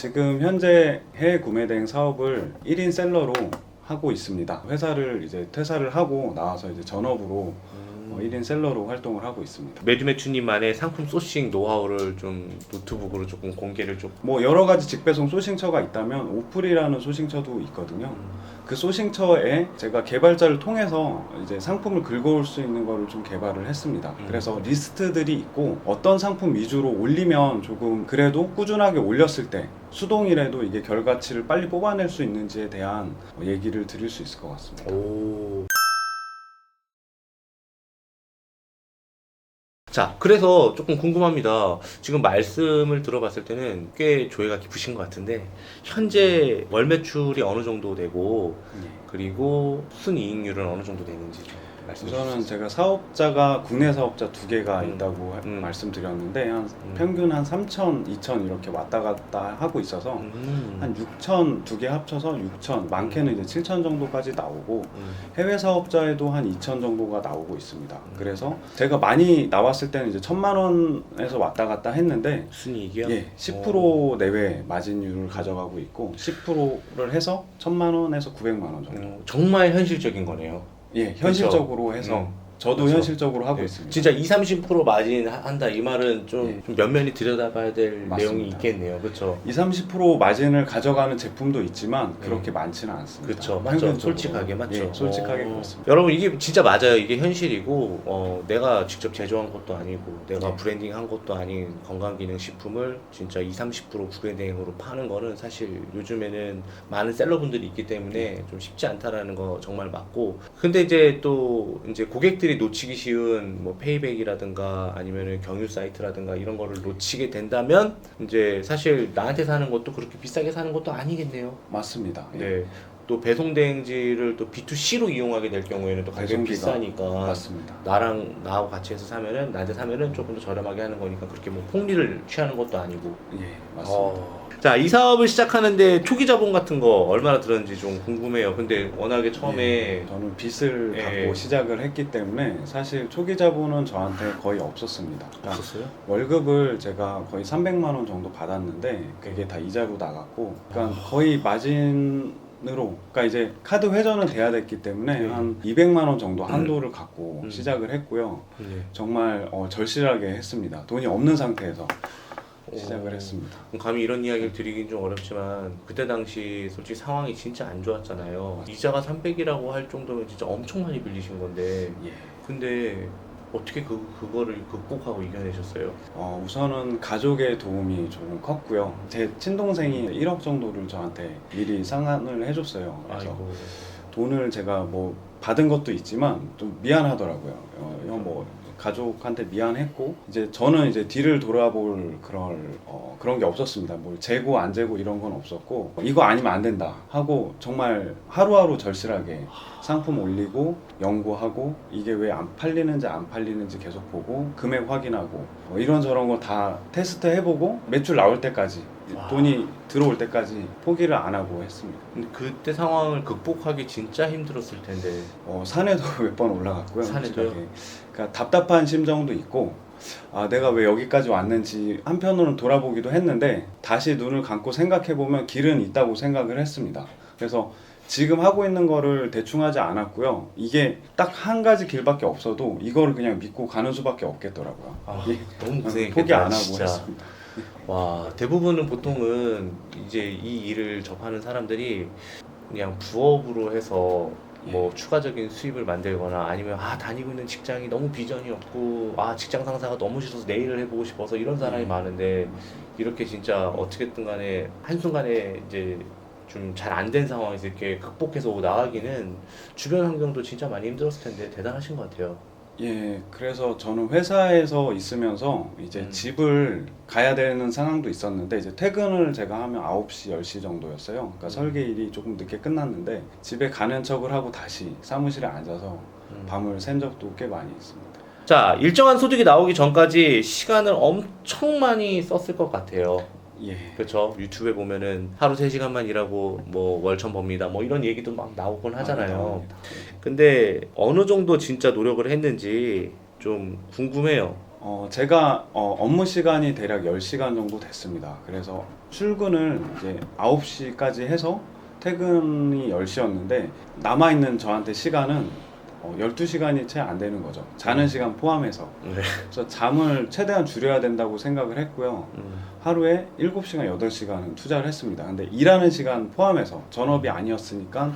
지금 현재 해외 구매 대행 사업을 1인 셀러로 하고 있습니다. 회사를 이제 퇴사를 하고 나와서 이제 전업으로 1인 셀러로 활동을 하고 있습니다. 매주매추님만의 상품 소싱 노하우를 좀 노트북으로 조금 공개를 좀. 뭐 여러 가지 직배송 소싱처가 있다면 오플이라는 소싱처도 있거든요. 그 소싱처에 제가 개발자를 통해서 이제 상품을 긁어올 수 있는 거를 좀 개발을 했습니다. 그래서 리스트들이 있고 어떤 상품 위주로 올리면 조금 그래도 꾸준하게 올렸을 때 수동이라도 이게 결과치를 빨리 뽑아낼 수 있는지에 대한 얘기를 드릴 수 있을 것 같습니다. 오. 자, 그래서 조금 궁금합니다. 지금 말씀을 들어봤을 때는 꽤 조예가 깊으신 것 같은데 현재 월 매출이 어느 정도 되고 그리고 순이익률은 어느 정도 되는지 좀 말씀해 주세요. 우선은 제가 사업자가 국내 사업자 2개가 음. 있다고 음. 말씀드렸는데 한 평균 한 3천, 2천 이렇게 왔다 갔다 하고 있어서 한 6천 2개 합쳐서 6천, 많게는 이제 7천 정도까지 나오고 해외 사업자에도 한 2천 정도가 나오고 있습니다. 그래서 제가 많이 나왔을 때는 이제 1,000만 원에서 왔다 갔다 했는데 순이익이요? 예, 10% 내외 마진율을 가져가고 있고 10%를 해서 1,000만 원에서 900만 원 정도. 정말 현실적인 거네요. 예, 현실적으로 해서 저도 그렇죠. 현실적으로 하고 네, 있습니다. 진짜 20-30% 마진 한다 이 말은 좀 면면히 들여다봐야 될 맞습니다. 내용이 있겠네요. 그렇죠? 20-30% 마진을 가져가는 제품도 있지만 그렇게 많지는 않습니다. 그렇죠. 맞죠. 평균적으로. 솔직하게 맞죠. 예, 솔직하게 그렇습니다. 여러분 이게 진짜 맞아요. 이게 현실이고 내가 직접 제조한 것도 아니고 내가 네. 브랜딩한 것도 아닌 건강기능식품을 진짜 20-30% 구매대행으로 파는 거는 사실 요즘에는 많은 셀러분들이 있기 때문에 좀 쉽지 않다라는 거 정말 맞고 근데 이제 또 이제 고객들이 놓치기 쉬운 뭐 페이백이라든가 아니면은 경유 사이트라든가 이런 거를 놓치게 된다면 이제 사실 나한테 사는 것도 그렇게 비싸게 사는 것도 아니겠네요. 맞습니다. 예. 네. 또 배송 대행지를 또 B2C로 이용하게 될 경우에는 또 가격이 배송비가 비싸니까 맞습니다. 나하고 같이 해서 사면은 나한테 사면은 조금 더 저렴하게 하는 거니까 그렇게 뭐 폭리를 취하는 것도 아니고. 예, 맞습니다. 자, 이 사업을 시작하는데 초기 자본 같은 거 얼마나 들었는지 좀 궁금해요. 근데 워낙에 처음에 예, 저는 빚을 예. 갖고 시작을 했기 때문에 사실 초기 자본은 저한테 거의 없었습니다. 그러니까 없었어요? 월급을 제가 거의 300만 원 정도 받았는데 그게 다 이자로 나갔고 그러니까 거의 마진으로 그러니까 이제 카드 회전은 돼야 됐기 때문에 네. 한 200만 원 정도 한도를 갖고 시작을 했고요. 네. 정말 절실하게 했습니다. 돈이 없는 상태에서 시작을 했습니다. 감히 이런 이야기를 드리긴 좀 어렵지만 그때 당시 솔직히 상황이 진짜 안 좋았잖아요. 이자가 300이라고 할 정도면 진짜 엄청 많이 빌리신 건데 예. 근데 어떻게 그거를 극복하고 이겨내셨어요? 우선은 가족의 도움이 조금 컸고요. 제 친동생이 1억 정도를 저한테 미리 상환을 해줬어요. 그래서 아이고. 돈을 제가 뭐 받은 것도 있지만 좀 미안하더라고요. 뭐 가족한테 미안했고 이제 저는 이제 뒤를 돌아볼 그런 게 없었습니다. 뭘 재고 안 재고 이런 건 없었고 이거 아니면 안 된다 하고 정말 하루하루 절실하게 상품 올리고 연구하고 이게 왜 안 팔리는지 계속 보고 금액 확인하고 이런저런 거 다 테스트 해보고 매출 나올 때까지 돈이 들어올 때까지 포기를 안 하고 했습니다. 근데 그때 상황을 극복하기 진짜 힘들었을 텐데. 산에도 몇 번 올라갔고요. 산에도요? 솔직하게. 그러니까 답답한 심정도 있고 내가 왜 여기까지 왔는지 한편으로는 돌아보기도 했는데 다시 눈을 감고 생각해보면 길은 있다고 생각을 했습니다. 그래서 지금 하고 있는 거를 대충 하지 않았고요. 이게 딱 한 가지 길밖에 없어도 이거를 그냥 믿고 가는 수밖에 없겠더라고요. 너무 고생했겠다. 포기 안 하고 진짜. 했습니다. 와, 대부분은 보통은 이제 이 일을 접하는 사람들이 그냥 부업으로 해서 뭐 추가적인 수입을 만들거나 아니면 다니고 있는 직장이 너무 비전이 없고 직장 상사가 너무 싫어서 내 일을 해보고 싶어서 이런 사람이 많은데 이렇게 진짜 어떻게든 간에 한순간에 이제 좀 잘 안 된 상황에서 이렇게 극복해서 나가기는 주변 환경도 진짜 많이 힘들었을 텐데 대단하신 것 같아요. 예, 그래서 저는 회사에서 있으면서 이제 집을 가야 되는 상황도 있었는데 이제 퇴근을 제가 하면 9시, 10시 정도였어요. 그러니까 설계 일이 조금 늦게 끝났는데 집에 가는 척을 하고 다시 사무실에 앉아서 밤을 샌 적도 꽤 많이 있습니다. 자, 일정한 소득이 나오기 전까지 시간을 엄청 많이 썼을 것 같아요. 예. 그렇죠. 유튜브에 보면은 하루 3시간만 일하고 뭐 월천 법니다. 뭐 이런 얘기도 막 나오곤 하잖아요. 나옵니다. 근데 어느 정도 진짜 노력을 했는지 좀 궁금해요. 제가 업무 시간이 대략 10시간 정도 됐습니다. 그래서 출근을 이제 9시까지 해서 퇴근이 10시였는데 남아있는 저한테 시간은 12시간이 채 안 되는 거죠. 자는 시간 포함해서. 네. 그래서 잠을 최대한 줄여야 된다고 생각을 했고요. 하루에 7시간, 8시간은 투자를 했습니다. 근데 일하는 시간 포함해서 전업이 아니었으니까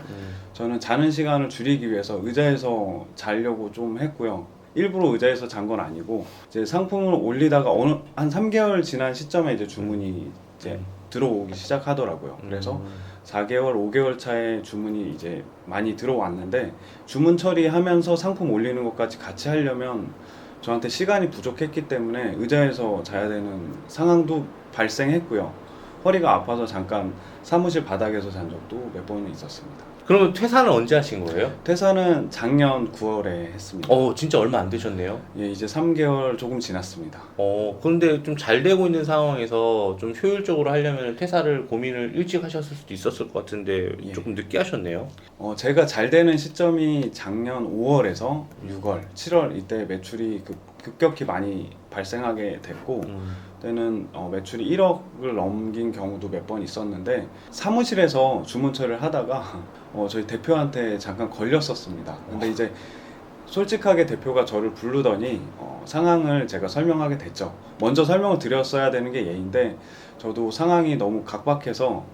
저는 자는 시간을 줄이기 위해서 의자에서 자려고 좀 했고요. 일부러 의자에서 잔 건 아니고 이제 상품을 올리다가 한 3개월 지난 시점에 이제 주문이 이제 들어오기 시작하더라고요. 그래서 4개월, 5개월 차에 주문이 이제 많이 들어왔는데 주문 처리하면서 상품 올리는 것까지 같이 하려면 저한테 시간이 부족했기 때문에 의자에서 자야 되는 상황도 발생했고요. 허리가 아파서 잠깐 사무실 바닥에서 잔 적도 몇 번은 있었습니다. 그러면 퇴사는 언제 하신 거예요? 퇴사는 작년 9월에 했습니다. 진짜 얼마 안 되셨네요. 예, 이제 3개월 조금 지났습니다. 그런데 좀 잘 되고 있는 상황에서 좀 효율적으로 하려면 퇴사를 고민을 일찍 하셨을 수도 있었을 것 같은데 예. 조금 늦게 하셨네요. 제가 잘 되는 시점이 작년 5월에서 6월, 7월 이때 매출이 급격히 많이 발생하게 됐고 때는 매출이 1억을 넘긴 경우도 몇 번 있었는데 사무실에서 주문 처리를 하다가 저희 대표한테 잠깐 걸렸었습니다. 근데 이제 솔직하게 대표가 저를 부르더니 상황을 제가 설명하게 됐죠. 먼저 설명을 드렸어야 되는 게 예인데 저도 상황이 너무 각박해서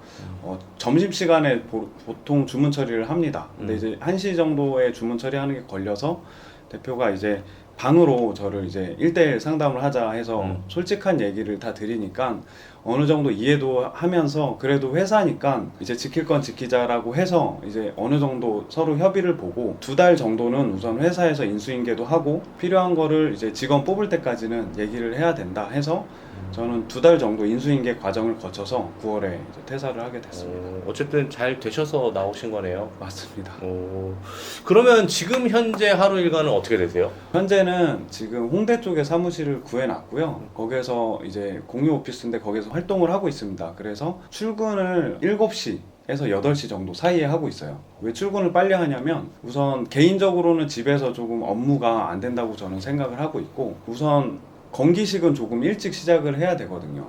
점심시간에 보통 주문 처리를 합니다. 근데 이제 1시 정도에 주문 처리하는 게 걸려서 대표가 이제 방으로 저를 이제 1대1 상담을 하자 해서 솔직한 얘기를 다 드리니까 어느 정도 이해도 하면서 그래도 회사니까 이제 지킬 건 지키자라고 해서 이제 어느 정도 서로 협의를 보고 2달 정도는 우선 회사에서 인수인계도 하고 필요한 거를 이제 직원 뽑을 때까지는 얘기를 해야 된다 해서 저는 2달 정도 인수인계 과정을 거쳐서 9월에 이제 퇴사를 하게 됐습니다. 어쨌든 잘 되셔서 나오신 거네요. 맞습니다. 그러면 지금 현재 하루 일과는 어떻게 되세요? 현재는 지금 홍대 쪽에 사무실을 구해놨고요. 거기에서 이제 공유 오피스인데 거기서 활동을 하고 있습니다. 그래서 출근을 7시 에서 8시 정도 사이에 하고 있어요. 왜 출근을 빨리 하냐면 우선 개인적으로는 집에서 조금 업무가 안 된다고 저는 생각을 하고 있고 우선 건기식은 조금 일찍 시작을 해야 되거든요.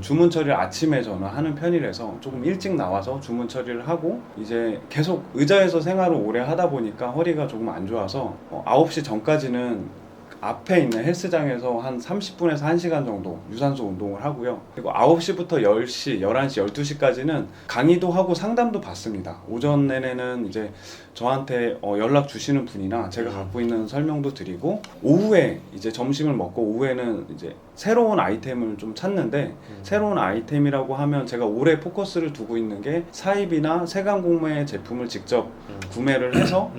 주문 처리를 아침에 저는 하는 편이라서 조금 일찍 나와서 주문 처리를 하고 이제 계속 의자에서 생활을 오래 하다 보니까 허리가 조금 안 좋아서 9시 전까지는 앞에 있는 헬스장에서 한 30분에서 1시간 정도 유산소 운동을 하고요. 그리고 9시부터 10시, 11시, 12시까지는 강의도 하고 상담도 받습니다. 오전 내내는 이제 저한테 연락 주시는 분이나 제가 갖고 있는 설명도 드리고 오후에 이제 점심을 먹고 오후에는 이제 새로운 아이템을 좀 찾는데 새로운 아이템이라고 하면 제가 올해 포커스를 두고 있는 게 사입이나 세간공매 제품을 직접 구매를 해서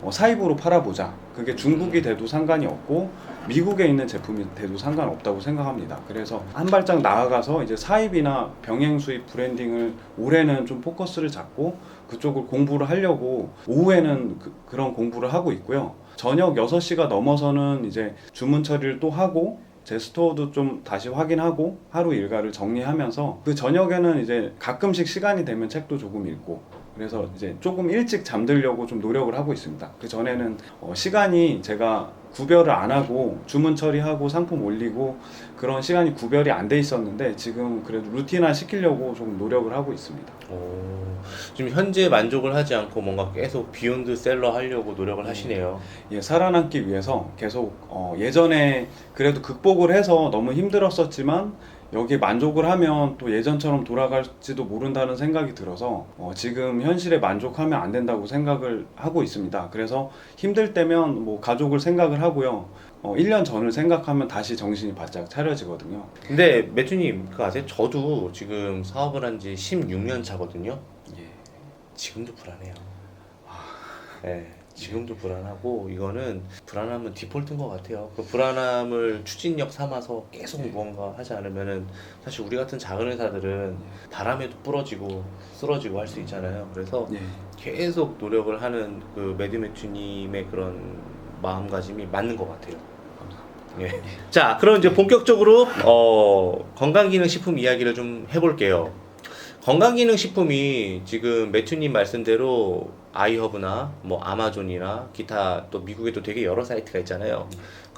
사입으로 팔아보자. 그게 중국이 돼도 상관이 없고 미국에 있는 제품이 돼도 상관없다고 생각합니다. 그래서 한 발짝 나아가서 이제 사입이나 병행 수입 브랜딩을 올해는 좀 포커스를 잡고 그쪽을 공부를 하려고 오후에는 그런 공부를 하고 있고요. 저녁 6시가 넘어서는 이제 주문 처리를 또 하고 제 스토어도 좀 다시 확인하고 하루 일과를 정리하면서 그 저녁에는 이제 가끔씩 시간이 되면 책도 조금 읽고 그래서 이제 조금 일찍 잠들려고 좀 노력을 하고 있습니다. 그 전에는 시간이 제가 구별을 안 하고 주문 처리하고 상품 올리고 그런 시간이 구별이 안 돼 있었는데 지금 그래도 루틴화 시키려고 조금 노력을 하고 있습니다. 지금 현재 만족을 하지 않고 뭔가 계속 비욘드 셀러 하려고 노력을 하시네요. 예, 살아남기 위해서 계속 예전에 그래도 극복을 해서 너무 힘들었었지만 여기에 만족을 하면 또 예전처럼 돌아갈지도 모른다는 생각이 들어서 지금 현실에 만족하면 안 된다고 생각을 하고 있습니다. 그래서 힘들 때면 뭐 가족을 생각을 하고요. 1년 전을 생각하면 다시 정신이 바짝 차려지거든요. 근데 매튜님 그거 아세요? 저도 지금 사업을 한 지 16년 차거든요. 예. 지금도 불안해요. 네, 지금도 불안하고 이거는 불안함은 디폴트인 것 같아요. 그 불안함을 추진력 삼아서 계속 무언가 하지 않으면은 사실 우리 같은 작은 회사들은 바람에도 부러지고 쓰러지고 할 수 있잖아요. 그래서 예. 계속 노력을 하는 그 매튜님의 그런 마음가짐이 맞는 것 같아요. 예. 자, 그럼 이제 본격적으로 건강기능식품 이야기를 좀 해볼게요. 건강기능식품이 지금 매튜님 말씀대로 아이허브나 뭐 아마존이나 기타 또 미국에도 되게 여러 사이트가 있잖아요.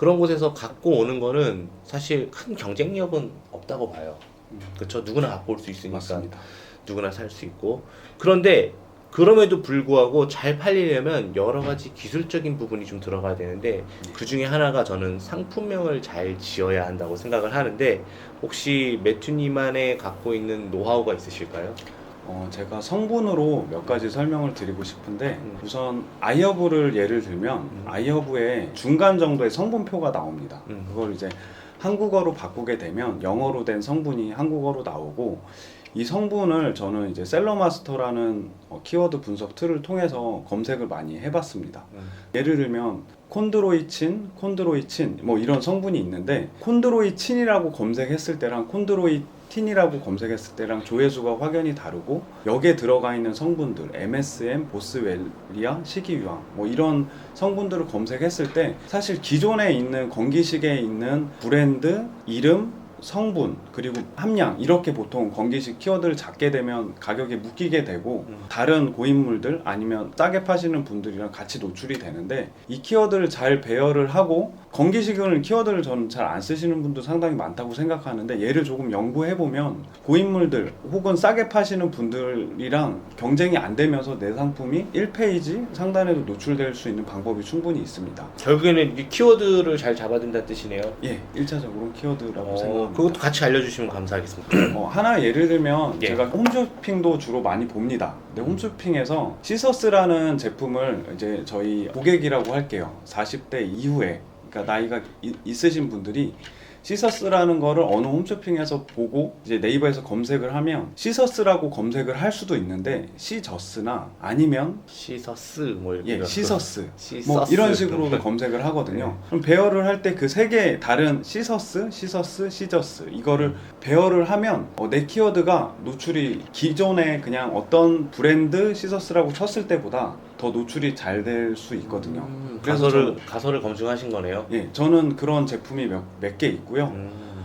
그런 곳에서 갖고 오는 거는 사실 큰 경쟁력은 없다고 봐요. 그렇죠. 누구나 갖고 올 수 있으니까 맞습니다. 누구나 살 수 있고. 그런데 그럼에도 불구하고 잘 팔리려면 여러 가지 기술적인 부분이 좀 들어가야 되는데 그 중에 하나가 저는 상품명을 잘 지어야 한다고 생각을 하는데 혹시 매튜님만의 갖고 있는 노하우가 있으실까요? 제가 성분으로 몇 가지 설명을 드리고 싶은데 우선 아이허브를 예를 들면 아이허브의 중간 정도의 성분표가 나옵니다. 그걸 이제 한국어로 바꾸게 되면 영어로 된 성분이 한국어로 나오고 이 성분을 저는 이제 셀러마스터라는 키워드 분석 툴을 통해서 검색을 많이 해봤습니다. 예를 들면 콘드로이친 뭐 이런 성분이 있는데 콘드로이친이라고 검색했을 때랑 콘드로이틴이라고 검색했을 때랑 조회수가 확연히 다르고 여기에 들어가 있는 성분들 MSM, 보스웰리아, 식이유황 뭐 이런 성분들을 검색했을 때 사실 기존에 있는 건기식에 있는 브랜드, 이름, 성분 그리고 함량 이렇게 보통 건기식 키워드를 잡게 되면 가격이 묶이게 되고 다른 고인물들 아니면 싸게 파시는 분들이랑 같이 노출이 되는데 이 키워드를 잘 배열을 하고 건기식은 키워드를 저는 잘 안 쓰시는 분도 상당히 많다고 생각하는데 얘를 조금 연구해 보면 고인물들 혹은 싸게 파시는 분들이랑 경쟁이 안 되면서 내 상품이 1페이지 상단에도 노출될 수 있는 방법이 충분히 있습니다. 결국에는 이 키워드를 잘 잡아준다는 뜻이네요. 예, 1차적으로 키워드라고 생각합니다. 그것도 같이 알려주시면 감사하겠습니다. 하나 예를 들면 예. 제가 홈쇼핑도 주로 많이 봅니다. 근데 홈쇼핑에서 시서스라는 제품을 이제 저희 고객이라고 할게요. 40대 이후에 그러니까 나이가 있으신 분들이 시서스라는 거를 어느 홈쇼핑에서 보고 이제 네이버에서 검색을 하면 시서스라고 검색을 할 수도 있는데 시저스나 아니면 시서스 뭐 이렇게 예, 시서스 시서스 뭐 이런 식으로도 검색을 하거든요. 그럼 배열을 할 때 그 세 개 다른 시저스, 시저스 이거를 배열을 하면 내 키워드가 노출이 기존에 그냥 어떤 브랜드 시저스라고 쳤을 때보다 더 노출이 잘 될 수 있거든요. 그래서 가설을 검증하신 거네요. 예, 저는 그런 제품이 몇 개 있고요.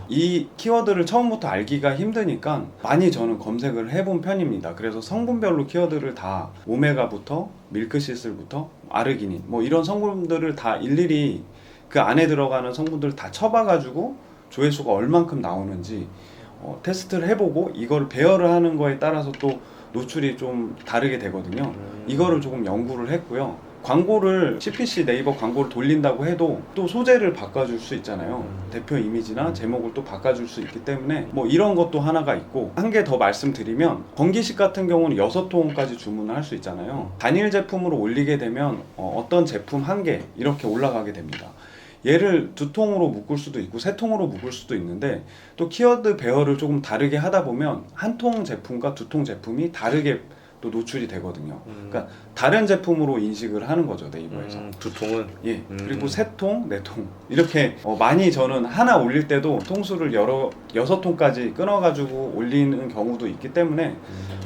이 키워드를 처음부터 알기가 힘드니까 많이 저는 검색을 해본 편입니다. 그래서 성분별로 키워드를 다 오메가부터 밀크시슬부터 아르기닌 뭐 이런 성분들을 다 일일이 그 안에 들어가는 성분들을 다 쳐봐가지고 조회수가 얼만큼 나오는지 테스트를 해보고 이걸 배열을 하는 거에 따라서 또 노출이 좀 다르게 되거든요. 이거를 조금 연구를 했고요. 광고를 CPC 네이버 광고를 돌린다고 해도 또 소재를 바꿔줄 수 있잖아요. 대표 이미지나 제목을 또 바꿔줄 수 있기 때문에 뭐 이런 것도 하나가 있고 한 개 더 말씀드리면 건기식 같은 경우는 6통까지 주문을 할 수 있잖아요. 단일 제품으로 올리게 되면 어떤 제품 한 개 이렇게 올라가게 됩니다. 얘를 2통으로 묶을 수도 있고 3통으로 묶을 수도 있는데 또 키워드 배열을 조금 다르게 하다 보면 한 통 제품과 2통 제품이 다르게 또 노출이 되거든요. 그러니까 다른 제품으로 인식을 하는 거죠, 네이버에서. 2통은? 예. 그리고 3통, 4통 이렇게 많이 저는 하나 올릴 때도 통수를 6통까지 끊어가지고 올리는 경우도 있기 때문에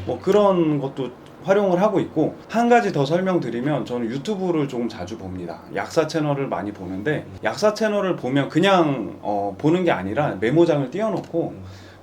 뭐 그런 것도 활용을 하고 있고 한 가지 더 설명드리면 저는 유튜브를 조금 자주 봅니다. 약사 채널을 많이 보는데 약사 채널을 보면 그냥 보는 게 아니라 메모장을 띄워놓고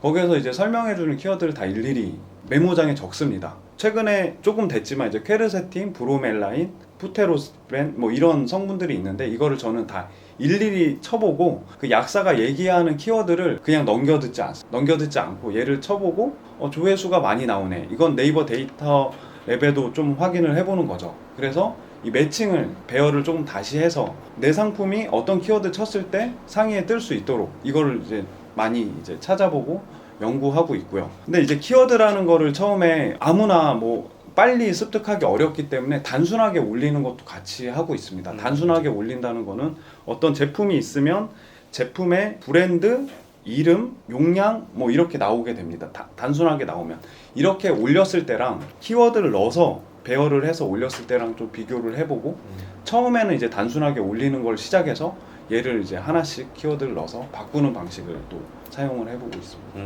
거기에서 이제 설명해주는 키워드를 다 일일이 메모장에 적습니다. 최근에 조금 됐지만 이제 퀘르세틴, 브로멜라인, 푸테로스프렌 뭐 이런 성분들이 있는데 이거를 저는 다 일일이 쳐보고 그 약사가 얘기하는 키워드를 그냥 넘겨듣지 않고 얘를 쳐보고 조회수가 많이 나오네. 이건 네이버 데이터 랩에도 좀 확인을 해보는 거죠. 그래서 이 매칭을 배열을 조금 다시 해서 내 상품이 어떤 키워드 쳤을 때 상위에 뜰 수 있도록 이거를 이제 많이 이제 찾아보고 연구하고 있고요. 근데 이제 키워드라는 거를 처음에 아무나 뭐 빨리 습득하기 어렵기 때문에 단순하게 올리는 것도 같이 하고 있습니다. 단순하게 올린다는 거는 어떤 제품이 있으면 제품의 브랜드, 이름, 용량 뭐 이렇게 나오게 됩니다. 단순하게 나오면 이렇게 올렸을 때랑 키워드를 넣어서 배열을 해서 올렸을 때랑 좀 비교를 해보고 처음에는 이제 단순하게 올리는 걸 시작해서 얘를 이제 하나씩 키워드를 넣어서 바꾸는 방식을 또 사용을 해보고 있습니다.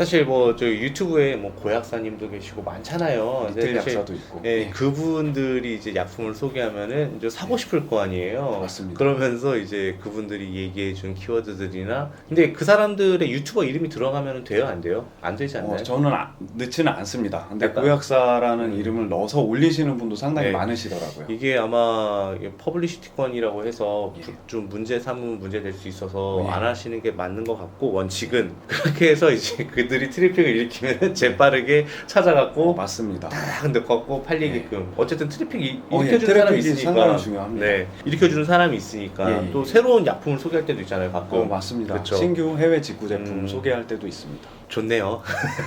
사실 뭐 저희 유튜브에 뭐 고약사님도 계시고 많잖아요. 근데 리테일 사실 약사도 있고. 예, 예. 그분들이 이제 약품을 소개하면은 이제 사고 싶을 거 아니에요. 맞습니다. 그러면서 이제 그분들이 얘기해 준 키워드들이나 근데 그 사람들의 유튜버 이름이 들어가면 돼요, 안 돼요? 안 되지 않나요? 저는 넣지는 않습니다. 근데 약간- 고약사라는 이름을 넣어서 올리시는 분도 상당히 네. 많으시더라고요. 이게 아마 퍼블리시티권이라고 해서 예. 좀 문제 삼으면 문제 될 수 있어서 예. 안 하시는 게 맞는 것 같고 원칙은 그렇게 해서 이제 그들이 트래픽을 일으키면 재빠르게 찾아갖고 맞습니다. 딱 넣고 팔리게끔 어쨌든 트래픽 예, 일으켜주는 사람이 트래픽이 있으니까 상당히 중요합니다. 네 일으켜주는 사람이 있으니까 예, 예. 또 새로운 약품을 소개할 때도 있잖아요 가끔 맞습니다. 그쵸. 신규 해외 직구 제품 음. 소개할 때도 있습니다. 좋네요.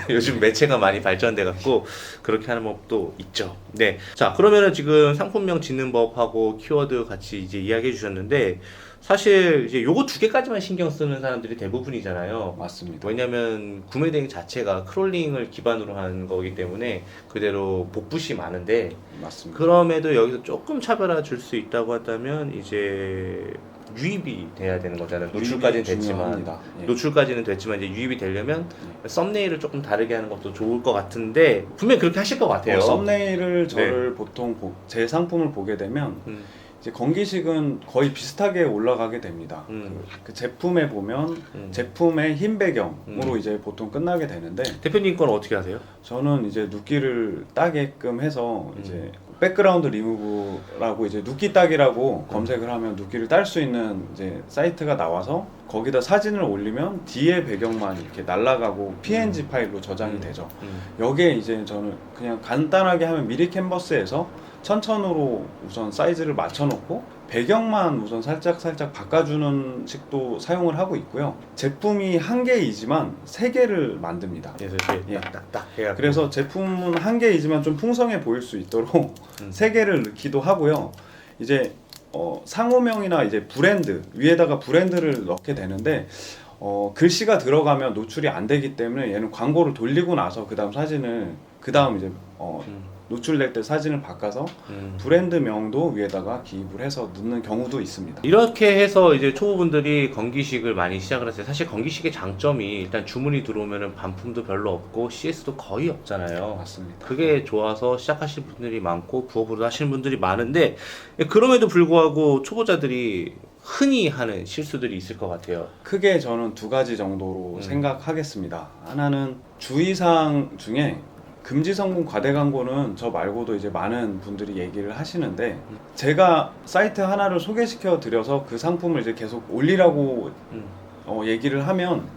요즘 매체가 많이 발전돼 갖고 그렇게 하는 법도 있죠. 네. 자, 그러면은 지금 상품명 짓는 법하고 키워드 같이 이제 이야기해 주셨는데 사실 이제 요거 두 개까지만 신경 쓰는 사람들이 대부분이잖아요. 맞습니다. 왜냐면 구매 대행 자체가 크롤링을 기반으로 한 거기 때문에 그대로 복붙이 많은데 맞습니다. 그럼에도 여기서 조금 차별화 줄 수 있다고 한다면 이제 유입이 돼야 되는 거잖아요. 노출까지는 됐지만 중요합니다. 예. 노출까지는 됐지만 이제 유입이 되려면 썸네일을 조금 다르게 하는 것도 좋을 것 같은데 분명히 그렇게 하실 것 같아요. 썸네일을 저를 보통 제 상품을 보게 되면 음, 이제 건기식은 거의 비슷하게 올라가게 됩니다. 그 제품에 보면 제품의 흰 배경으로 이제 보통 끝나게 되는데 대표님 건 어떻게 하세요? 저는 이제 눕기를 따게끔 해서 이제 백그라운드 리무브라고 이제 눕기 따기라고 검색을 하면 눕기를 딸 수 있는 이제 사이트가 나와서 거기다 사진을 올리면 뒤에 배경만 이렇게 날아가고 PNG 파일로 저장이 되죠. 여기에 이제 저는 그냥 간단하게 하면 미리 캔버스에서 천천으로 우선 사이즈를 맞춰놓고 배경만 우선 살짝 바꿔주는 식도 사용을 하고 있고요. 제품이 한 개이지만 세 개를 만듭니다. 그래서 이렇게 예. 딱딱 해갖고 그래서 제품은 한 개이지만 좀 풍성해 보일 수 있도록 세 개를 넣기도 하고요. 이제 상호명이나 이제 브랜드 위에다가 브랜드를 넣게 되는데 글씨가 들어가면 노출이 안 되기 때문에 얘는 광고를 돌리고 나서 그 다음 사진을 그 다음 이제 노출될 때 사진을 바꿔서 브랜드명도 위에다가 기입을 해서 넣는 경우도 있습니다. 이렇게 해서 이제 초보분들이 건기식을 많이 시작을 했어요. 사실 건기식의 장점이 일단 주문이 들어오면은 반품도 별로 없고 CS도 거의 없잖아요. 맞습니다. 그게 좋아서 시작하실 분들이 많고 부업으로 하시는 분들이 많은데 그럼에도 불구하고 초보자들이 흔히 하는 실수들이 있을 것 같아요. 크게 저는 두 가지 정도로 생각하겠습니다. 하나는 주의사항 중에 금지 성분 과대 광고는 저 말고도 이제 많은 분들이 얘기를 하시는데 제가 사이트 하나를 소개시켜 드려서 그 상품을 이제 계속 올리라고 얘기를 하면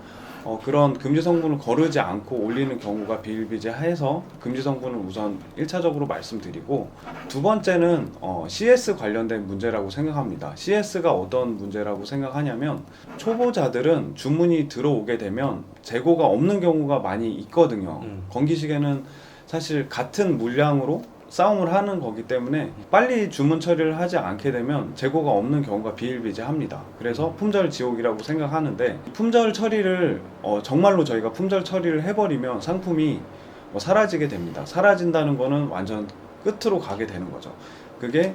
그런 금지 성분을 거르지 않고 올리는 경우가 비일비재해서 금지 성분을 우선 1차적으로 말씀드리고 두 번째는 CS 관련된 문제라고 생각합니다. CS가 어떤 문제라고 생각하냐면 초보자들은 주문이 들어오게 되면 재고가 없는 경우가 많이 있거든요. 건기식에는 사실 같은 물량으로 싸움을 하는 거기 때문에 빨리 주문 처리를 하지 않게 되면 재고가 없는 경우가 비일비재합니다. 그래서 품절 지옥이라고 생각하는데 품절 처리를 정말로 저희가 품절 처리를 해버리면 상품이 사라지게 됩니다. 사라진다는 거는 완전 끝으로 가게 되는 거죠. 그게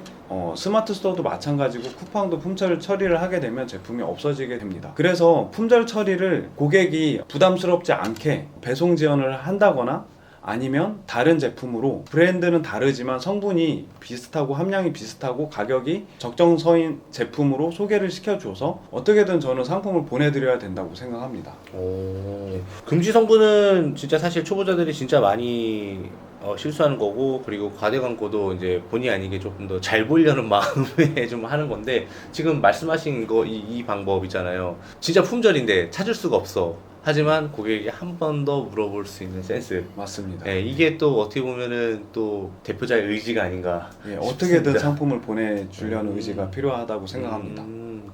스마트 스토어도 마찬가지고 쿠팡도 품절 처리를 하게 되면 제품이 없어지게 됩니다. 그래서 품절 처리를 고객이 부담스럽지 않게 배송 지원을 한다거나 아니면 다른 제품으로 브랜드는 다르지만 성분이 비슷하고 함량이 비슷하고 가격이 적정서인 제품으로 소개를 시켜줘서 어떻게든 저는 상품을 보내드려야 된다고 생각합니다. 금지 성분은 진짜 사실 초보자들이 진짜 많이 실수하는 거고 그리고 과대 광고도 이제 본의 아니게 조금 더 잘 보이려는 마음에 좀 하는 건데 지금 말씀하신 거 이 방법 있잖아요. 진짜 품절인데 찾을 수가 없어. 하지만 고객에게 한 번 더 물어볼 수 있는 센스. 맞습니다. 네, 이게 또 어떻게 보면은 또 대표자의 의지가 아닌가. 예, 어떻게든 싶습니다. 상품을 보내주려는 의지가 필요하다고 생각합니다.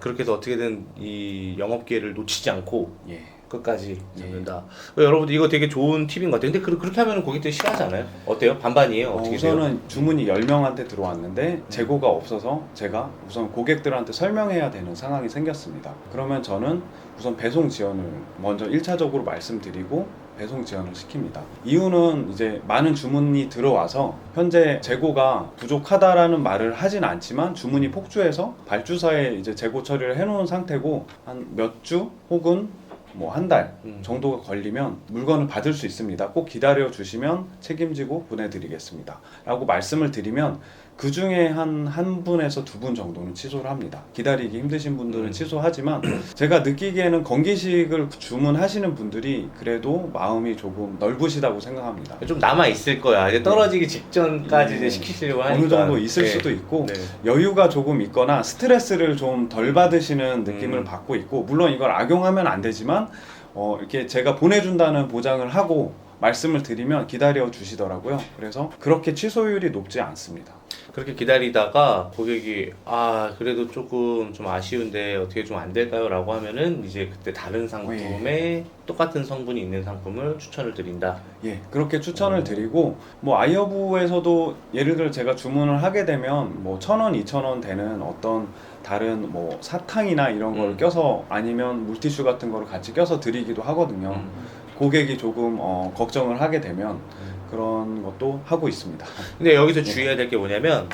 그렇게 해서 어떻게든 이 영업 기회를 놓치지 않고 예. 끝까지 잡는다. 여러분들 이거 되게 좋은 팁인 것 같아요. 근데 그렇게 하면 고객들이 싫어하지 않아요? 어때요? 반반이에요? 어떻게 돼요? 우선은 주문이 10명한테 들어왔는데 재고가 없어서 제가 우선 고객들한테 설명해야 되는 상황이 생겼습니다. 그러면 저는 우선 배송 지원을 먼저 1차적으로 말씀드리고 배송 지원을 시킵니다. 이유는 이제 많은 주문이 들어와서 현재 재고가 부족하다라는 말을 하진 않지만 주문이 폭주해서 발주사에 이제 재고 처리를 해놓은 상태고 한 몇 주 혹은 뭐 한 달 정도가 걸리면 물건을 받을 수 있습니다. 꼭 기다려 주시면 책임지고 보내드리겠습니다. 라고 말씀을 드리면 그 중에 한 분에서 두 분 정도는 취소를 합니다. 기다리기 힘드신 분들은 취소하지만 제가 느끼기에는 건기식을 주문하시는 분들이 그래도 마음이 조금 넓으시다고 생각합니다. 좀 남아 있을 거야. 이제 떨어지기 직전까지 네. 이제 시키시려고 하니까 어느 정도 있을 네. 수도 있고 네. 여유가 조금 있거나 스트레스를 좀 덜 받으시는 느낌을 받고 있고, 물론 이걸 악용하면 안 되지만 이렇게 제가 보내준다는 보장을 하고 말씀을 드리면 기다려 주시더라고요. 그래서 그렇게 취소율이 높지 않습니다. 그렇게 기다리다가 고객이 그래도 조금 좀 아쉬운데 어떻게 좀 안 될까요? 라고 하면은 이제 그때 다른 상품에 똑같은 성분이 있는 상품을 추천을 드린다. 예, 그렇게 추천을 드리고, 뭐 아이허브에서도 예를 들어 제가 주문을 하게 되면 뭐 1,000원, 2,000원 되는 어떤 다른 뭐 사탕이나 이런 걸 껴서, 아니면 물티슈 같은 거를 같이 껴서 드리기도 하거든요. 고객이 조금 걱정을 하게 되면 그런 것도 하고 있습니다. 근데 여기서 주의해야 될 게 뭐냐면,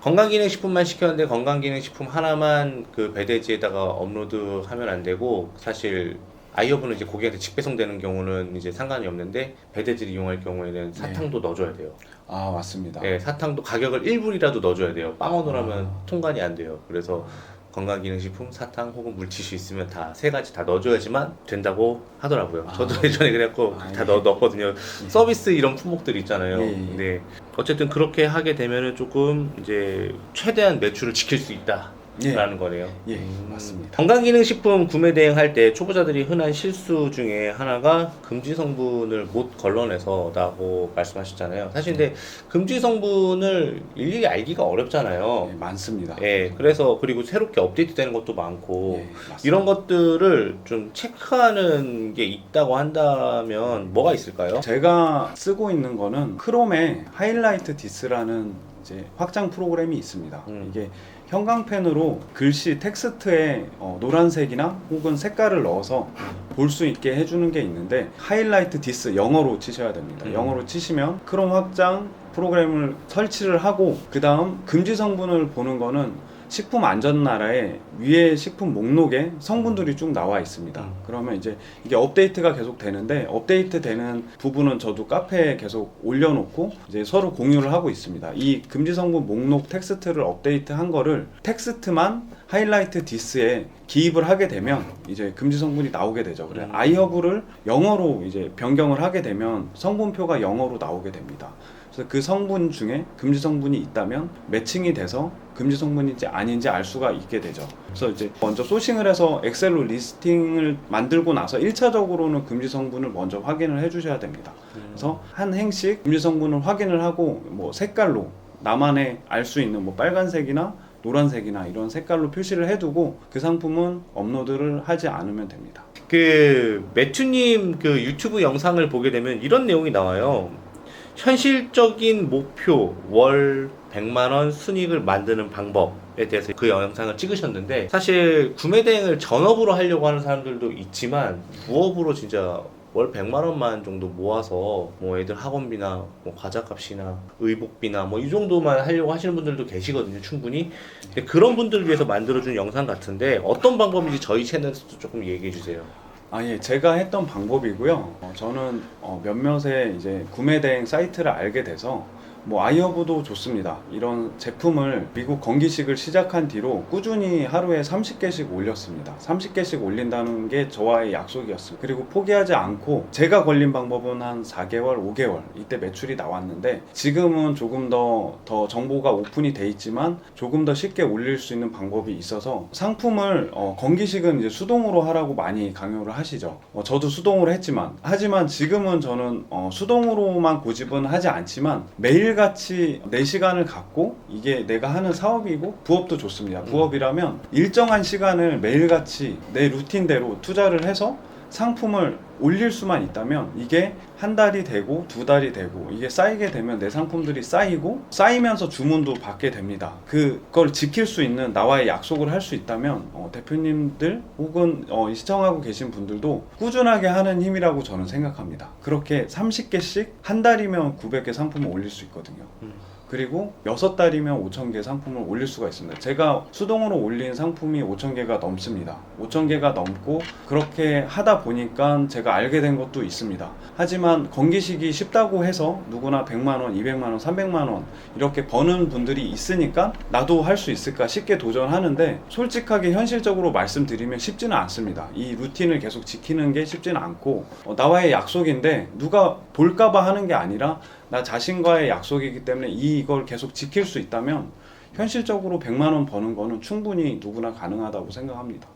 건강기능식품만 시켰는데 건강기능식품 하나만 그 배대지에다가 업로드하면 안 되고, 사실 아이허브는 이제 고객한테 직배송되는 경우는 이제 상관이 없는데, 배대지를 이용할 경우에는 사탕도 넣어줘야 돼요. 아, 맞습니다. 네, 사탕도 가격을 1불이라도 넣어줘야 돼요. 빵원으로 하면 통관이 안 돼요. 그래서 건강기능식품, 사탕 혹은 물티슈 있으면 다 세 가지 다 넣어줘야지만 된다고 하더라고요. 저도 예전에 그래갖고 다 넣었거든요. 서비스 이런 품목들 있잖아요. 네. 어쨌든 그렇게 하게 되면은 조금 이제 최대한 매출을 지킬 수 있다. 라는 거네요. 예, 맞습니다. 건강기능식품 구매 대행할 때 초보자들이 흔한 실수 중에 하나가 금지 성분을 못 걸러내서라고 말씀하셨잖아요. 사실 근데 금지 성분을 일일이 알기가 어렵잖아요. 예, 많습니다. 예, 그래서 그리고 새롭게 업데이트되는 것도 많고 예, 맞습니다. 이런 것들을 좀 체크하는 게 있다고 한다면 뭐가 있을까요? 제가 쓰고 있는 거는 크롬에 하이라이트 디스라는 이제 확장 프로그램이 있습니다. 이게 형광펜으로 글씨 텍스트에 노란색이나 혹은 색깔을 넣어서 볼 수 있게 해주는 게 있는데, 하이라이트 디스 영어로 치셔야 됩니다. 영어로 치시면 크롬 확장 프로그램을 설치를 하고, 그 다음 금지 성분을 보는 거는 식품안전나라에 위에 식품 목록에 성분들이 쭉 나와 있습니다. 그러면 이제 이게 업데이트가 계속 되는데, 업데이트 되는 부분은 저도 카페에 계속 올려놓고 이제 서로 공유를 하고 있습니다. 이 금지 성분 목록 텍스트를 업데이트 한 거를 텍스트만 하이라이트 디스에 기입을 하게 되면 이제 금지 성분이 나오게 되죠. 그래 아이허브를 영어로 이제 변경을 하게 되면 성분표가 영어로 나오게 됩니다. 그래서 그 성분 중에 금지 성분이 있다면 매칭이 돼서 금지 성분인지 아닌지 알 수가 있게 되죠. 그래서 이제 먼저 소싱을 해서 엑셀로 리스팅을 만들고 나서 1차적으로는 금지 성분을 먼저 확인을 해 주셔야 됩니다. 그래서 한 행씩 금지 성분을 확인을 하고, 뭐 색깔로 나만의 알 수 있는 뭐 빨간색이나 노란색이나 이런 색깔로 표시를 해두고 그 상품은 업로드를 하지 않으면 됩니다. 그 매튜님 그 유튜브 영상을 보게 되면 이런 내용이 나와요. 현실적인 목표 월 100만원 순이익을 만드는 방법에 대해서 그 영상을 찍으셨는데, 사실 구매 대행을 전업으로 하려고 하는 사람들도 있지만 부업으로 진짜 월 100만원만 정도 모아서 뭐 애들 학원비나 뭐 과자값이나 의복비나 뭐 이 정도만 하려고 하시는 분들도 계시거든요, 충분히. 근데 그런 분들을 위해서 만들어준 영상 같은데 어떤 방법인지 저희 채널에서도 조금 얘기해 주세요. 예, 제가 했던 방법이고요. 저는 몇몇의 이제 구매 대행 사이트를 알게 돼서, 뭐 아이허브도 좋습니다. 이런 제품을 미국 건기식을 시작한 뒤로 꾸준히 하루에 30개씩 올렸습니다. 30개씩 올린다는 게 저와의 약속이었습니다. 그리고 포기하지 않고, 제가 걸린 방법은 한 4개월, 5개월 이때 매출이 나왔는데, 지금은 조금 더 정보가 오픈이 돼 있지만 조금 더 쉽게 올릴 수 있는 방법이 있어서, 상품을 건기식은 이제 수동으로 하라고 많이 강요를 하시죠. 저도 수동으로 하지만 지금은 저는 수동으로만 고집은 하지 않지만 매일같이 내 시간을 갖고, 이게 내가 하는 사업이고 부업도 좋습니다. 부업이라면 일정한 시간을 매일같이 내 루틴대로 투자를 해서 상품을 올릴 수만 있다면, 이게 한 달이 되고 두 달이 되고 이게 쌓이게 되면 내 상품들이 쌓이고 쌓이면서 주문도 받게 됩니다. 그걸 지킬 수 있는 나와의 약속을 할 수 있다면 대표님들 혹은 시청하고 계신 분들도 꾸준하게 하는 힘이라고 저는 생각합니다. 그렇게 30개씩 한 달이면 900개 상품을 올릴 수 있거든요. 그리고 6달이면 5,000개 상품을 올릴 수가 있습니다. 제가 수동으로 올린 상품이 5,000개가 넘습니다. 5,000개가 넘고 그렇게 하다 보니까 제가 알게 된 것도 있습니다. 하지만 건기식이 쉽다고 해서 누구나 100만 원, 200만 원, 300만 원 이렇게 버는 분들이 있으니까 나도 할 수 있을까 쉽게 도전하는데, 솔직하게 현실적으로 말씀드리면 쉽지는 않습니다. 이 루틴을 계속 지키는 게 쉽지는 않고 나와의 약속인데 누가 볼까봐 하는 게 아니라 나 자신과의 약속이기 때문에 이걸 계속 지킬 수 있다면 현실적으로 100만 원 버는 거는 충분히 누구나 가능하다고 생각합니다.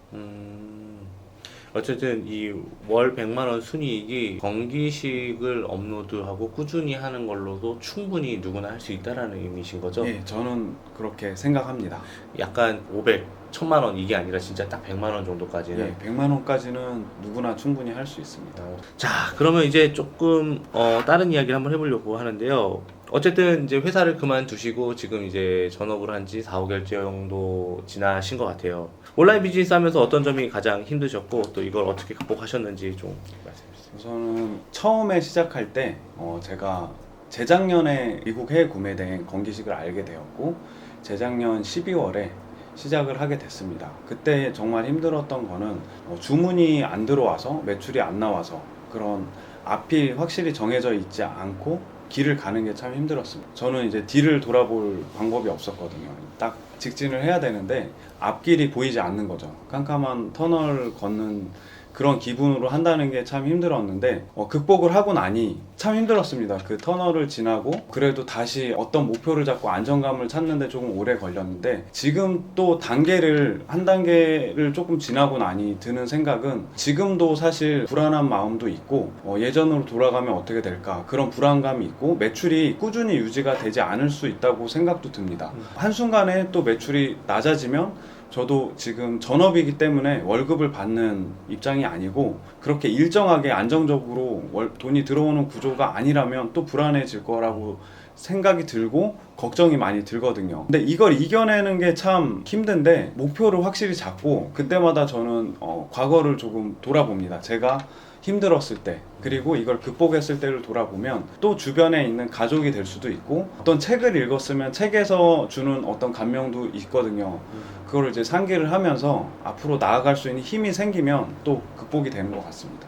어쨌든 이 월 100만 원 순이익이 건기식을 업로드하고 꾸준히 하는 걸로도 충분히 누구나 할 수 있다라는 의미신 거죠? 예, 저는 그렇게 생각합니다. 약간 500, 1000만 원 이게 아니라 진짜 딱 100만 원 정도까지는. 예, 100만 원까지는 누구나 충분히 할 수 있습니다. 자, 그러면 이제 조금 다른 이야기를 한번 해보려고 하는데요. 어쨌든 이제 회사를 그만두시고 지금 이제 전업을 한 지 4, 5개월 정도 지나신 것 같아요. 온라인 비즈니스 하면서 어떤 점이 가장 힘드셨고 또 이걸 어떻게 극복하셨는지 좀 말씀해 주세요. 우선은 처음에 시작할 때 제가 재작년에 미국 해외 구매대행 건기식을 알게 되었고 재작년 12월에 시작을 하게 됐습니다. 그때 정말 힘들었던 거는 주문이 안 들어와서 매출이 안 나와서 그런 앞이 확실히 정해져 있지 않고 길을 가는 게 참 힘들었습니다. 저는 이제 뒤를 돌아볼 방법이 없었거든요. 딱 직진을 해야 되는데 앞길이 보이지 않는 거죠. 깜깜한 터널 걷는 그런 기분으로 한다는 게 참 힘들었는데 극복을 하고 나니 참 힘들었습니다. 그 터널을 지나고 그래도 다시 어떤 목표를 잡고 안정감을 찾는데 조금 오래 걸렸는데, 지금 또 한 단계를 조금 지나고 나니 드는 생각은 지금도 사실 불안한 마음도 있고 예전으로 돌아가면 어떻게 될까 그런 불안감이 있고 매출이 꾸준히 유지가 되지 않을 수 있다고 생각도 듭니다. 한순간에 또 매출이 낮아지면 저도 지금 전업이기 때문에 월급을 받는 입장이 아니고 그렇게 일정하게 안정적으로 돈이 들어오는 구조가 아니라면 또 불안해질 거라고 생각이 들고 걱정이 많이 들거든요. 근데 이걸 이겨내는 게 참 힘든데 목표를 확실히 잡고 그때마다 저는 과거를 조금 돌아봅니다. 제가 힘들었을 때, 그리고 이걸 극복했을 때를 돌아보면 또 주변에 있는 가족이 될 수도 있고 어떤 책을 읽었으면 책에서 주는 어떤 감명도 있거든요. 그거를 이제 상기를 하면서 앞으로 나아갈 수 있는 힘이 생기면 또 극복이 되는 것 같습니다.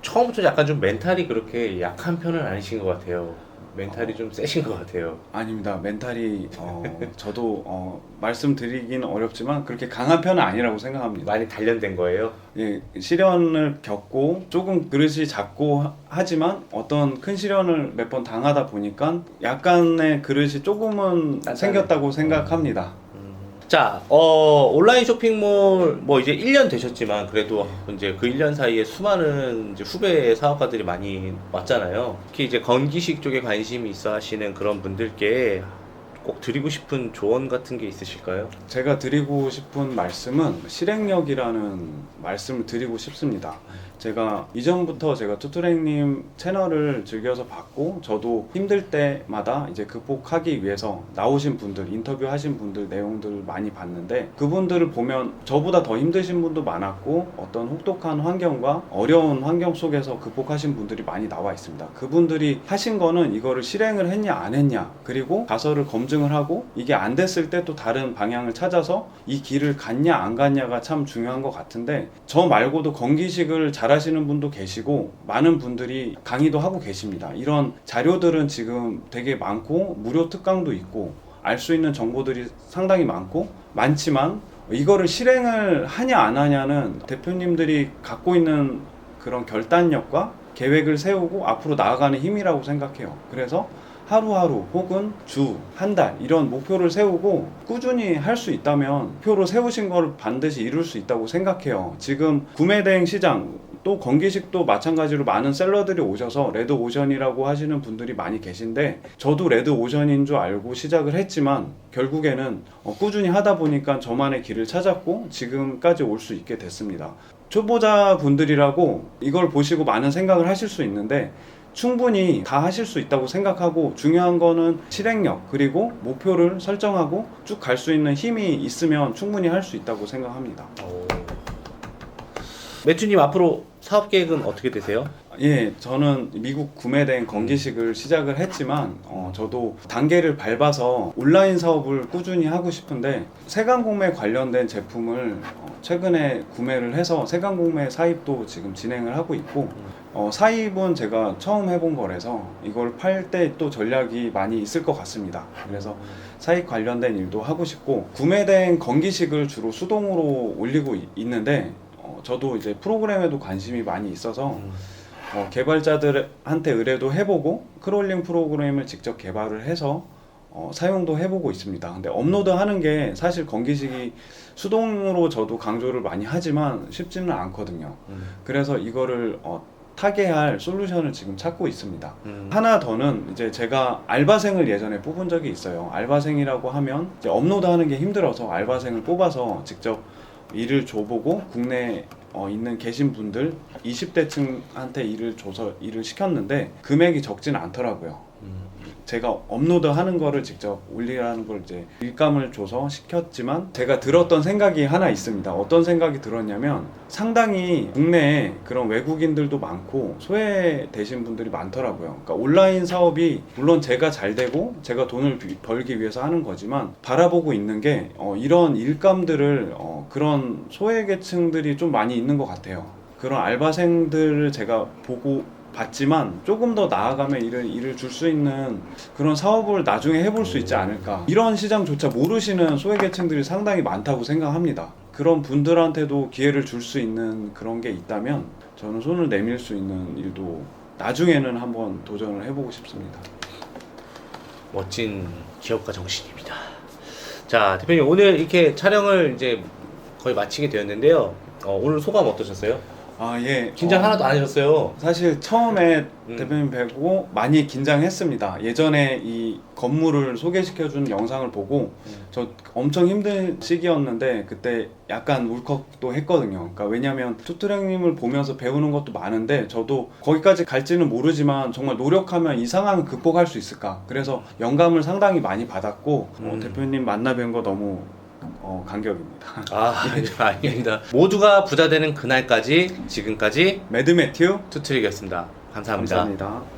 처음부터 약간 좀 멘탈이 그렇게 약한 편은 아니신 것 같아요. 멘탈이 좀 세신 것 같아요. 아닙니다. 멘탈이 저도 말씀드리기는 어렵지만 그렇게 강한 편은 아니라고 생각합니다. 많이 단련된 거예요? 예, 시련을 겪고 조금 그릇이 작고 하지만 어떤 큰 시련을 몇 번 당하다 보니까 약간의 그릇이 조금은 생겼다고 생각합니다. 자, 온라인 쇼핑몰 뭐 이제 1년 되셨지만 그래도 이제 그 1년 사이에 수많은 이제 후배 사업가들이 많이 왔잖아요. 특히 이제 건기식 쪽에 관심이 있어 하시는 그런 분들께 꼭 드리고 싶은 조언 같은 게 있으실까요? 제가 드리고 싶은 말씀은 실행력이라는 말씀을 드리고 싶습니다. 제가 이전부터 제가 투트랙님 채널을 즐겨서 봤고 저도 힘들 때마다 이제 극복하기 위해서 나오신 분들, 인터뷰하신 분들 내용들을 많이 봤는데 그분들을 보면 저보다 더 힘드신 분도 많았고 어떤 혹독한 환경과 어려운 환경 속에서 극복하신 분들이 많이 나와 있습니다. 그분들이 하신 거는 이거를 실행을 했냐 안 했냐, 그리고 가설을 검증을 하고 이게 안 됐을 때 또 다른 방향을 찾아서 이 길을 갔냐 안 갔냐가 참 중요한 것 같은데, 저 말고도 건기식을 잘하시는 분도 계시고 많은 분들이 강의도 하고 계십니다. 이런 자료들은 지금 되게 많고 무료 특강도 있고 알 수 있는 정보들이 상당히 많지만 이거를 실행을 하냐 안 하냐는 대표님들이 갖고 있는 그런 결단력과 계획을 세우고 앞으로 나아가는 힘이라고 생각해요. 그래서 하루하루 혹은 주, 한 달 이런 목표를 세우고 꾸준히 할 수 있다면 목표로 세우신 걸 반드시 이룰 수 있다고 생각해요. 지금 구매대행 시장 또 건기식도 마찬가지로 많은 셀러들이 오셔서 레드오션이라고 하시는 분들이 많이 계신데 저도 레드오션인 줄 알고 시작을 했지만 결국에는 꾸준히 하다 보니까 저만의 길을 찾았고 지금까지 올 수 있게 됐습니다. 초보자 분들이라고 이걸 보시고 많은 생각을 하실 수 있는데 충분히 다 하실 수 있다고 생각하고, 중요한 거는 실행력 그리고 목표를 설정하고 쭉 갈 수 있는 힘이 있으면 충분히 할 수 있다고 생각합니다. 매튜님 앞으로 사업 계획은 어떻게 되세요? 예, 저는 미국 구매된 건기식을 시작을 했지만 저도 단계를 밟아서 온라인 사업을 꾸준히 하고 싶은데 세간공매 관련된 제품을 최근에 구매를 해서 세간공매 사입도 지금 진행을 하고 있고 사입은 제가 처음 해본 거라서 이걸 팔 때 또 전략이 많이 있을 것 같습니다. 그래서 사입 관련된 일도 하고 싶고 구매된 건기식을 주로 수동으로 올리고 있는데 저도 이제 프로그램에도 관심이 많이 있어서 개발자들한테 의뢰도 해보고 크롤링 프로그램을 직접 개발을 해서 사용도 해보고 있습니다. 근데 업로드하는 게 사실 건기식이 수동으로 저도 강조를 많이 하지만 쉽지는 않거든요. 그래서 이거를 타개할 솔루션을 지금 찾고 있습니다. 하나 더는 이제 제가 알바생을 예전에 뽑은 적이 있어요. 알바생이라고 하면 이제 업로드하는 게 힘들어서 알바생을 뽑아서 직접 일을 줘보고 국내에 있는 계신 분들 20대층한테 일을 줘서 일을 시켰는데 금액이 적진 않더라고요. 제가 업로드하는 거를 직접 올리라는 걸 이제 일감을 줘서 시켰지만 제가 들었던 생각이 하나 있습니다. 어떤 생각이 들었냐면 상당히 국내에 그런 외국인들도 많고 소외되신 분들이 많더라고요. 그러니까 온라인 사업이 물론 제가 잘 되고 제가 돈을 벌기 위해서 하는 거지만 바라보고 있는 게 이런 일감들을 그런 소외계층들이 좀 많이 있는 것 같아요. 그런 알바생들을 제가 봤지만 조금 더 나아가면 일을 줄 수 있는 그런 사업을 나중에 해볼 수 있지 않을까. 이런 시장조차 모르시는 소외계층들이 상당히 많다고 생각합니다. 그런 분들한테도 기회를 줄 수 있는 그런 게 있다면 저는 손을 내밀 수 있는 일도 나중에는 한번 도전을 해보고 싶습니다. 멋진 기업가 정신입니다. 자, 대표님 오늘 이렇게 촬영을 이제 거의 마치게 되었는데요. 오늘 소감 어떠셨어요? 예. 긴장 하나도 안 하셨어요. 사실 처음에 대표님 뵈고 많이 긴장했습니다. 예전에 이 건물을 소개시켜준 영상을 보고 저 엄청 힘든 시기였는데 그때 약간 울컥도 했거든요. 그러니까 왜냐면 투트랙님을 보면서 배우는 것도 많은데 저도 거기까지 갈지는 모르지만 정말 노력하면 이 상황을 극복할 수 있을까. 그래서 영감을 상당히 많이 받았고 대표님 만나 뵌 거 너무 감격입니다. 아닙니다. 모두가 부자 되는 그날까지 지금까지 매드 매튜 투트릭이었습니다. 감사합니다. 감사합니다.